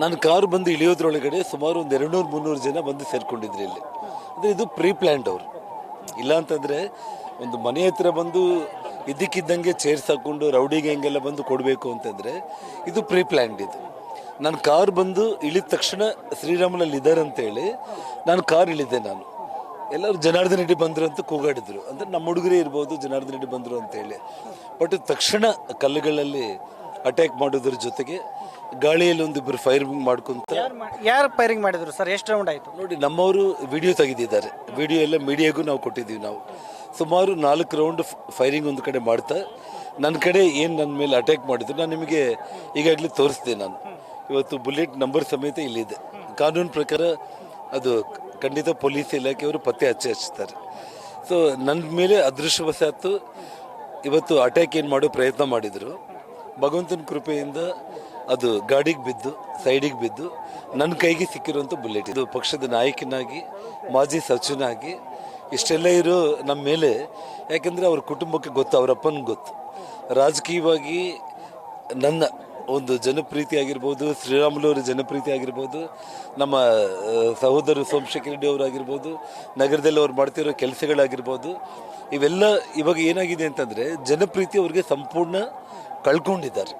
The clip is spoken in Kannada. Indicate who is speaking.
Speaker 1: ನನ್ನ ಕಾರು ಬಂದು ಇಳಿಯೋದ್ರೊಳಗಡೆ ಸುಮಾರು ಒಂದು 200-300 ಜನ ಬಂದು ಸೇರ್ಕೊಂಡಿದ್ರು ಇಲ್ಲಿ. ಅಂದರೆ ಇದು ಪ್ರೀ ಪ್ಲ್ಯಾಂಡ್ ಅವರು. ಇಲ್ಲ ಅಂತಂದರೆ ಒಂದು ಮನೆ ಹತ್ರ ಬಂದು ಇದ್ದಕ್ಕಿದ್ದಂಗೆ ಚೇರ್ಸ್ ಹಾಕ್ಕೊಂಡು ರೌಡಿಗೆ ಹೆಂಗೆಲ್ಲ ಬಂದು ಕೊಡಬೇಕು ಅಂತಂದರೆ ಇದು ಪ್ರೀ ಪ್ಲ್ಯಾಂಡ್. ಇದು ನನ್ನ ಕಾರ್ ಬಂದು ಇಳಿದ ತಕ್ಷಣ ಶ್ರೀರಾಮನಲ್ಲಿ ಇದ್ದಾರೆ ಅಂತೇಳಿ ನಾನು ಕಾರ್ ಇಳಿದೆ. ನಾನು ಎಲ್ಲರೂ ಜನಾರ್ದನ್ ರೆಡ್ಡಿ ಬಂದರು ಅಂತ ಕೂಗಾಡಿದ್ರು. ಅಂದರೆ ನಮ್ಮ ಹುಡುಗರೇ ಇರ್ಬೋದು ಜನಾರ್ದನ್ ರೆಡ್ಡಿ ಬಂದರು ಅಂತೇಳಿ. ಬಟ್ ತಕ್ಷಣ ಕಲ್ಲುಗಳಲ್ಲಿ ಅಟ್ಯಾಕ್ ಮಾಡೋದ್ರ ಜೊತೆಗೆ ಗಾಳಿಯಲ್ಲಿ ಒಂದಿಬ್ಬರು ಫೈರಿಂಗ್ ಮಾಡ್ಕೊಂತ.
Speaker 2: ಯಾರು ಫೈರಿಂಗ್ ಮಾಡಿದ್ರು ಸರ್? ಎಷ್ಟು ರೌಂಡ್ ಆಯಿತು?
Speaker 1: ನೋಡಿ, ನಮ್ಮವರು ವಿಡಿಯೋ ತೆಗೆದಿದ್ದಾರೆ. ವಿಡಿಯೋ ಎಲ್ಲ ಮೀಡಿಯಾಗೂ ನಾವು ಕೊಟ್ಟಿದ್ದೀವಿ. ನಾವು ಸುಮಾರು 4 ರೌಂಡ್ ಫೈರಿಂಗ್ ಒಂದು ಕಡೆ ಮಾಡ್ತಾ ನನ್ನ ಕಡೆ ಏನು ನನ್ನ ಮೇಲೆ ಅಟ್ಯಾಕ್ ಮಾಡಿದ್ರು ನಾನು ನಿಮಗೆ ಈಗಾಗಲೇ ತೋರಿಸ್ದೆ. ನಾನು ಇವತ್ತು ಬುಲೆಟ್ ನಂಬರ್ ಸಮೇತ ಇಲ್ಲಿದೆ. ಕಾನೂನು ಪ್ರಕಾರ ಅದು ಖಂಡಿತ ಪೊಲೀಸ್ ಇಲಾಖೆಯವರು ಪತ್ತೆ ಹಚ್ತಾರೆ. ಸೊ ನನ್ನ ಮೇಲೆ ಅದೃಷ್ಟವಶಾತ್ತು ಇವತ್ತು ಅಟ್ಯಾಕ್ ಏನು ಮಾಡೋ ಪ್ರಯತ್ನ ಮಾಡಿದರು. ಭಗವಂತನ ಕೃಪೆಯಿಂದ ಅದು ಗಾಡಿಗೆ ಬಿದ್ದು ಸೈಡಿಗೆ ಬಿದ್ದು ನನ್ನ ಕೈಗೆ ಸಿಕ್ಕಿರುವಂಥ ಬುಲೆಟ್. ಇದು ಪಕ್ಷದ ನಾಯಕನಾಗಿ ಮಾಜಿ ಸಚಿವನಾಗಿ ಇಷ್ಟೆಲ್ಲ ಇರೋ ನಮ್ಮ ಮೇಲೆ, ಯಾಕೆಂದರೆ ಅವ್ರ ಕುಟುಂಬಕ್ಕೆ ಗೊತ್ತು, ಅವ್ರ ಅಪ್ಪನಿಗೆ ಗೊತ್ತು. ರಾಜಕೀಯವಾಗಿ ನನ್ನ ಒಂದು ಜನಪ್ರೀತಿ ಆಗಿರ್ಬೋದು, ಶ್ರೀರಾಮುಲುವರ ಜನಪ್ರೀತಿ ಆಗಿರ್ಬೋದು, ನಮ್ಮ ಸಹೋದರ ಸೋಮಶೇಖರ್ ರೆಡ್ಡಿ ಅವರಾಗಿರ್ಬೋದು, ನಗರದಲ್ಲಿ ಅವ್ರು ಮಾಡ್ತಿರೋ ಕೆಲಸಗಳಾಗಿರ್ಬೋದು, ಇವೆಲ್ಲ ಇವಾಗ ಏನಾಗಿದೆ ಅಂತಂದರೆ ಜನಪ್ರೀತಿ ಅವ್ರಿಗೆ ಸಂಪೂರ್ಣ ಕಳ್ಕೊಂಡಿದ್ದಾರೆ.